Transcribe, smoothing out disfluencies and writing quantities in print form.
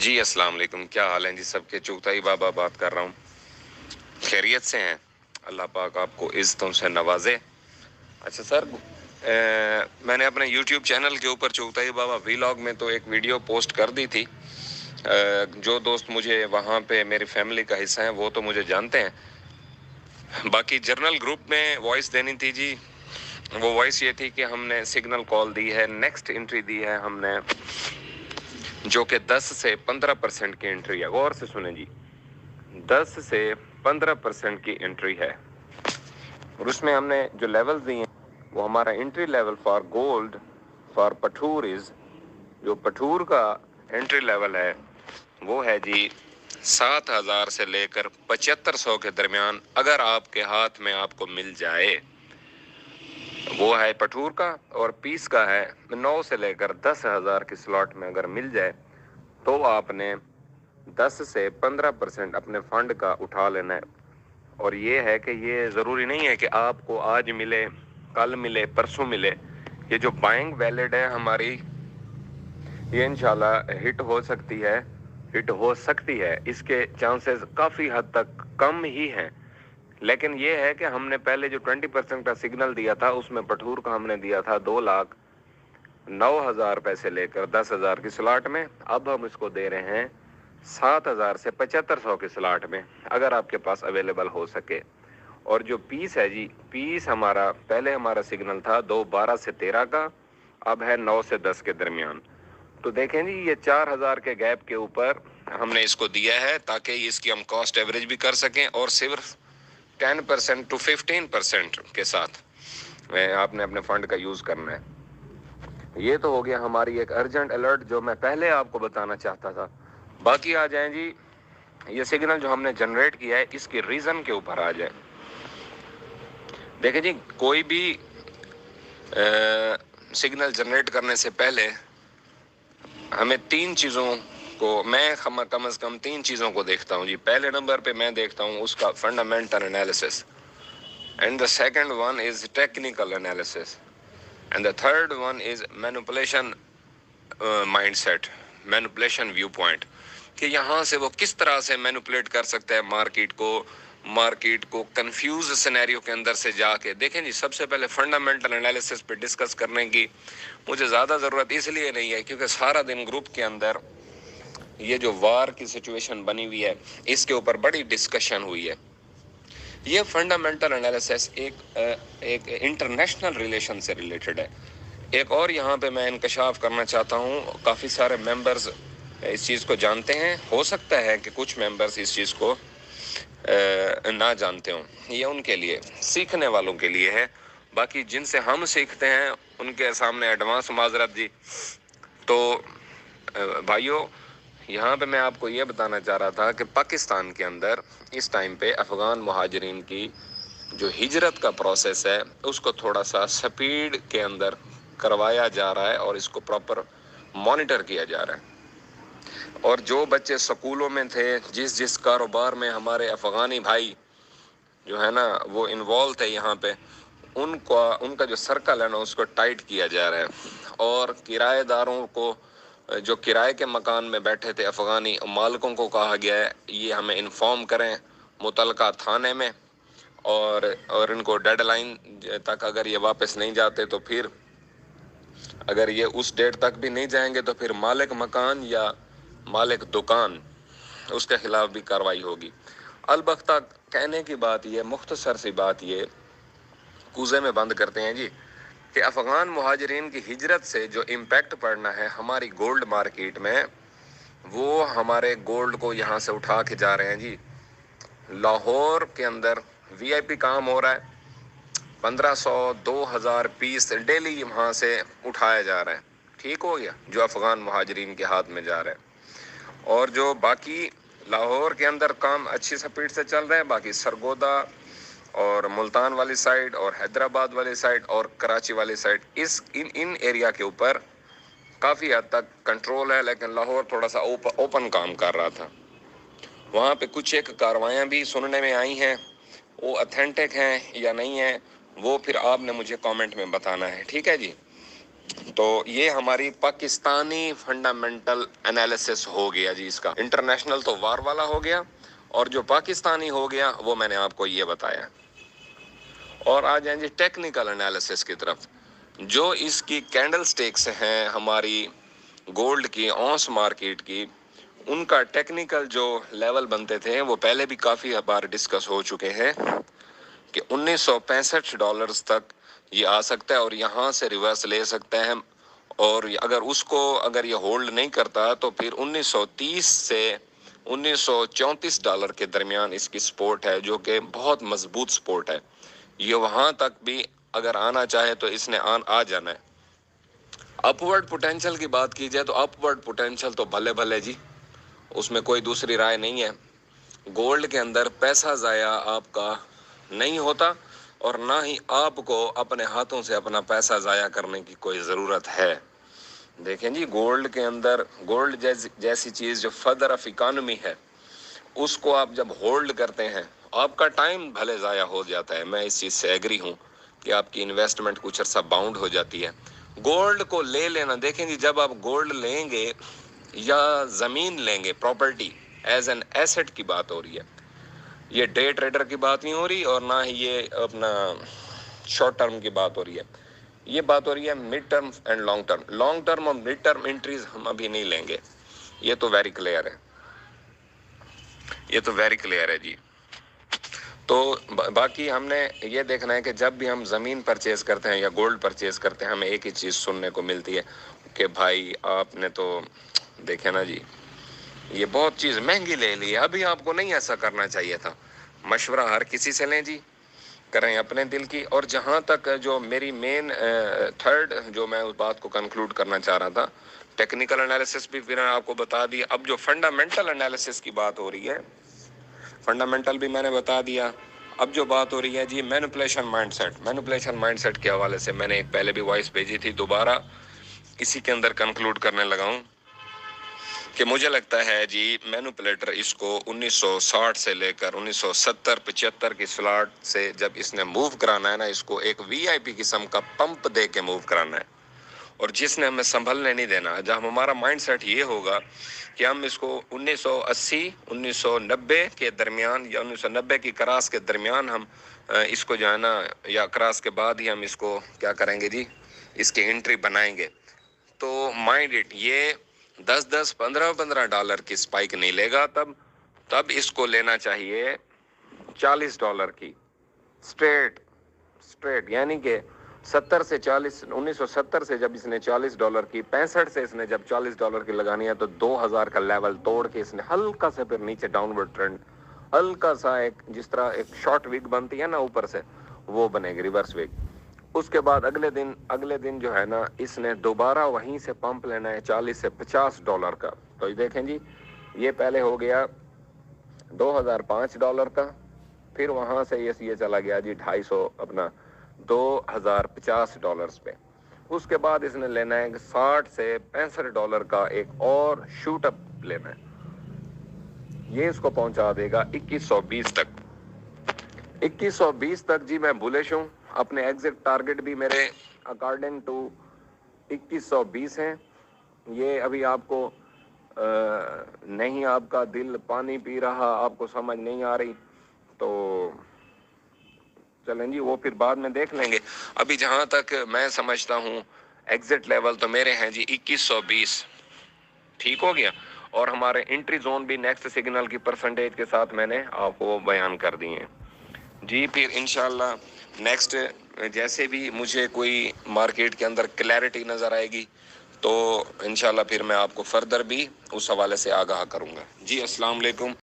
جی अस्सलाम वालेकुम, क्या हाल है जी सबके। चुगताई बाबा बात कर रहा हूँ, खैरियत से हैं? अल्लाह पाक आपको इज़्ज़तों से नवाजे। अच्छा सर, मैंने अपने YouTube चैनल के ऊपर चुगताई बाबा वीलॉग में तो एक वीडियो पोस्ट कर दी थी। जो दोस्त मुझे वहाँ पे मेरी फैमिली का हिस्सा हैं वो तो मुझे जानते हैं, बाकी जर्नल ग्रुप में वॉइस देनी थी जी। वो वॉइस ये थी कि हमने सिग्नल कॉल दी है, नेक्स्ट एंट्री दी है हमने, जो कि 10 से 15% की एंट्री है। गौर से सुने जी, 10 से 15% की एंट्री है, और उसमें हमने जो लेवल दिए हैं वो हमारा entry level for gold for पठूर इज, जो पठूर का एंट्री लेवल है वो है जी 7,000 से लेकर 7500 के दरमियान। अगर आपके हाथ में आपको मिल जाए वो है पठूर का, और पीस का है 9 से लेकर 10,000 की स्लॉट में अगर मिल जाए तो आपने 10 से 15% अपने फंड का उठा लेना है। और ये है कि ये ज़रूरी नहीं है कि आपको आज मिले, कल मिले, परसों मिले। ये जो बाइंग वैलिड है हमारी, ये इंशाल्लाह हिट हो सकती है, हिट हो सकती है। इसके चांसेस काफ़ी हद तक कम ही हैं, लेकिन ये है कि हमने पहले जो 20% का सिग्नल दिया था उसमें पठूर का हमने दिया था 2,09,000 पैसे लेकर 10,000 की स्लॉट में। अब हम इसको दे रहे हैं 7,000 से 7,500 की स्लॉट में, अगर आपके पास अवेलेबल हो सके। और जो पीस है जी, पीस हमारा पहले हमारा सिग्नल था 2,12 से 13 का, अब है 9 से 10 के दरमियान। तो देखें जी, ये 4,000 के गैप के ऊपर हमने इसको दिया है ताकि इसकी हम कॉस्ट एवरेज भी कर सकें, और सिर्फ 10% टू 15% के साथ आपने अपने फंड का यूज़ करना है। ये तो हो गया हमारी एक अर्जेंट अलर्ट जो मैं पहले आपको बताना चाहता था। बाकी आ जाएं जी, ये सिग्नल जो हमने जनरेट किया है इसके रीज़न के ऊपर आ जाए। देखें जी, कोई भी सिग्नल जनरेट करने से पहले हमें 3 चीज़ों को, मैं कम से कम 3 चीज़ों को देखता हूँ जी। पहले नंबर पे मैं देखता हूँ उसका fundamental analysis, and the second one is technical analysis, and the third one is manipulation mindset, manipulation view point, कि यहाँ से वो किस तरह से मैनिपुलेट कर सकता है मार्केट को कंफ्यूज सिनेरियो के अंदर से जाके। देखें जी, सबसे पहले फंडामेंटल एनालिसिस पे डिस्कस करने की मुझे ज़्यादा ज़रूरत इसलिए नहीं है क्योंकि सारा दिन ग्रुप के अंदर ये जो वार की सिचुएशन बनी हुई है इसके ऊपर बड़ी डिस्कशन हुई है। ये फंडामेंटल एनालिसिस एक इंटरनेशनल रिलेशन से रिलेटेड है। एक और यहाँ पे मैं इंकशाफ करना चाहता हूँ, काफ़ी सारे मेंबर्स इस चीज़ को जानते हैं, हो सकता है कि कुछ मेंबर्स इस चीज़ को ना जानते हों। ये उनके लिए, सीखने वालों के लिए है। बाकी जिनसे हम सीखते हैं उनके सामने एडवांस माजरत जी। तो भाइयों, यहाँ पे मैं आपको ये बताना चाह रहा था कि पाकिस्तान के अंदर इस टाइम पे अफ़गान मुहाजिरीन की जो हिजरत का प्रोसेस है उसको थोड़ा सा स्पीड के अंदर करवाया जा रहा है और इसको प्रॉपर मॉनिटर किया जा रहा है। और जो बच्चे स्कूलों में थे, जिस कारोबार में हमारे अफ़गानी भाई जो है ना वो इन्वॉल्व थे यहाँ पे, उनका जो सर्कल है ना उसको टाइट किया जा रहा है। और किराएदारों को, जो किराए के मकान में बैठे थे अफ़गानी मालिकों को कहा गया है ये हमें इन्फॉर्म करें मुतलका थाने में, और इनको डेडलाइन तक अगर ये वापस नहीं जाते तो फिर, अगर ये उस डेट तक भी नहीं जाएंगे तो फिर मालिक मकान या मालिक दुकान, उसके खिलाफ भी कार्रवाई होगी। अलबत्ता कहने की बात ये, मुख्तसर सी बात ये कूजे में बंद करते हैं जी, कि अफ़गान मुहाजिरीन की हिजरत से जो इम्पैक्ट पड़ना है हमारी गोल्ड मार्केट में, वो हमारे गोल्ड को यहाँ से उठा के जा रहे हैं जी। लाहौर के अंदर VIP काम हो रहा है, 1500 2000 पीस डेली वहाँ से उठाया जा रहा है। ठीक हो गया, जो अफ़गान मुहाजिरीन के हाथ में जा रहा है। और जो बाकी लाहौर के अंदर काम अच्छी स्पीड से चल रहा है, बाकी सरगोदा और मुल्तान वाली साइड और हैदराबाद वाली साइड और कराची वाली साइड, इन एरिया के ऊपर काफ़ी हद तक कंट्रोल है। लेकिन लाहौर थोड़ा सा ओपन काम कर रहा था। वहाँ पे कुछ एक कार्रवाइयाँ भी सुनने में आई हैं, वो ऑथेंटिक हैं या नहीं है वो फिर आपने मुझे कमेंट में बताना है, ठीक है जी। تو یہ ہماری پاکستانی فنڈامنٹل انالیسس ہو گیا جی. اس کا انٹرنیشنل تو وار والا ہو گیا، اور جو پاکستانی ہو گیا وہ میں نے آپ کو یہ بتایا. اور آ جائیں جی ٹیکنیکل انالیسس کی طرف. جو اس کی کینڈل سٹیکس ہیں ہماری گولڈ کی اونس مارکیٹ کی، ان کا ٹیکنیکل جو لیول بنتے تھے وہ پہلے بھی کافی بار ڈسکس ہو چکے ہیں کہ $1965 تک یہ آ سکتا ہے اور یہاں سے ریورس لے سکتے ہیں. اور اگر یہ ہولڈ نہیں کرتا تو پھر 1930 سے $1934 کے درمیان اس کی سپورٹ ہے، جو کہ بہت مضبوط سپورٹ ہے. یہ وہاں تک بھی اگر آنا چاہے تو اس نے آ جانا ہے. اپورڈ پوٹینشل کی بات کی جائے تو اپورڈ پوٹینشل تو بھلے بھلے جی، اس میں کوئی دوسری رائے نہیں ہے. گولڈ کے اندر پیسہ ضائع آپ کا نہیں ہوتا، اور نہ ہی آپ کو اپنے ہاتھوں سے اپنا پیسہ ضائع کرنے کی کوئی ضرورت ہے. دیکھیں جی گولڈ کے اندر، گولڈ جیسی چیز جو فادر آف اکانومی ہے، اس کو آپ جب ہولڈ کرتے ہیں آپ کا ٹائم بھلے ضائع ہو جاتا ہے، میں اس چیز سے ایگری ہوں کہ آپ کی انویسٹمنٹ کچھ عرصہ باؤنڈ ہو جاتی ہے. گولڈ کو لے لینا، دیکھیں جی جب آپ گولڈ لیں گے یا زمین لیں گے، پراپرٹی ایز این ایسٹ کی بات ہو رہی ہے. یہ ڈے ٹریڈر کی بات نہیں ہو رہی، اور نہ ہی یہ اپنا شارٹ ٹرم کی بات ہو رہی ہے. یہ بات ہو رہی ہے mid term and long term. Long term اور مڈ ٹرم انٹریز ہم ابھی نہیں لیں گے، یہ تو ویری کلیئر ہے، یہ تو ویری کلیئر ہے جی. تو باقی ہم نے یہ دیکھنا ہے کہ جب بھی ہم زمین پرچیز کرتے ہیں یا گولڈ پرچیز کرتے ہیں، ہمیں ایک ہی چیز سننے کو ملتی ہے کہ بھائی آپ نے تو دیکھے نا جی یہ بہت چیز مہنگی لے لی ہے، ابھی آپ کو نہیں ایسا کرنا چاہیے تھا. مشورہ ہر کسی سے لیں جی، کریں اپنے دل کی. اور جہاں تک جو میری مین تھرڈ جو میں اس بات کو کنکلوڈ کرنا چاہ رہا تھا، ٹیکنیکل انالیسس بھی پھر آپ کو بتا دیا. اب جو فنڈامنٹل انالیسس کی بات ہو رہی ہے، فنڈامنٹل بھی میں نے بتا دیا. اب جو بات ہو رہی ہے جی manipulation mindset, manipulation mindset کے حوالے سے میں نے ایک پہلے بھی وائس بھیجی تھی، دوبارہ اسی کے اندر کنکلوڈ کرنے لگا ہوں کہ مجھے لگتا ہے جی مینوپولیٹر اس کو 1960 سے لے کر 1970-75 کی سلاٹ سے جب اس نے موو کرانا ہے نا، اس کو ایک وی آئی پی قسم کا پمپ دے کے موو کرانا ہے، اور جس نے ہمیں سنبھلنے نہیں دینا. جب ہمارا مائنڈ سیٹ یہ ہوگا کہ ہم اس کو 1980 1990 کے درمیان یا 1990 کی کراس کے درمیان ہم اس کو جو ہے نا، یا کراس کے بعد ہی ہم اس کو کیا کریں گے جی، اس کی انٹری بنائیں گے، تو مائنڈ اٹ یہ $10-15 کی سپائک نہیں لے گا. تب اس کو لینا چاہیے $40 کی اسٹریٹ، یعنی کہ 70 سے 40، 1970 سے جب اس نے $40 کی، 65 سے اس نے جب $40 کی لگانی ہے، تو 2000 کا لیول توڑ کے اس نے ہلکا سے پھر نیچے ڈاؤن ورڈ ٹرینڈ، ہلکا سا ایک جس طرح ایک شارٹ ویک بنتی ہے نا اوپر سے، وہ بنے گی ریورس ویک. اس کے بعد اگلے دن جو ہے نا اس نے دوبارہ وہیں سے پمپ لینا ہے $40 سے $50 کا. تو یہ دیکھیں جی یہ پہلے ہو گیا $2005 کا، پھر وہاں سے یہ چلا گیا جی 250 اپنا $2050 پہ. اس کے بعد اس نے لینا ہے $60 سے $65 کا ایک اور شوٹ اپ لینا ہے، یہ اس کو پہنچا دے گا 2120 تک. 2120 تک جی میں بولش ہوں. اپنے ایگزیکٹ ٹارگٹ بھی میرے اکارڈنگ ٹو 2120 ہیں. یہ ابھی آپ کو نہیں، آپ کا دل پانی پی رہا، آپ کو سمجھ نہیں آ رہی تو چلیں جی وہ پھر بعد میں دیکھ لیں گے. ابھی جہاں تک میں سمجھتا ہوں ایگزٹ لیول تو میرے ہیں جی 2120، ٹھیک ہو گیا. اور ہمارے انٹری زون بھی نیکسٹ سگنل کی پرسنٹیج کے ساتھ میں نے آپ کو بیان کر دی ہیں جی. پھر انشاءاللہ نیکسٹ جیسے بھی مجھے کوئی مارکیٹ کے اندر کلیئرٹی نظر آئے گی تو انشاءاللہ پھر میں آپ کو فردر بھی اس حوالے سے آگاہ کروں گا جی. السلام علیکم.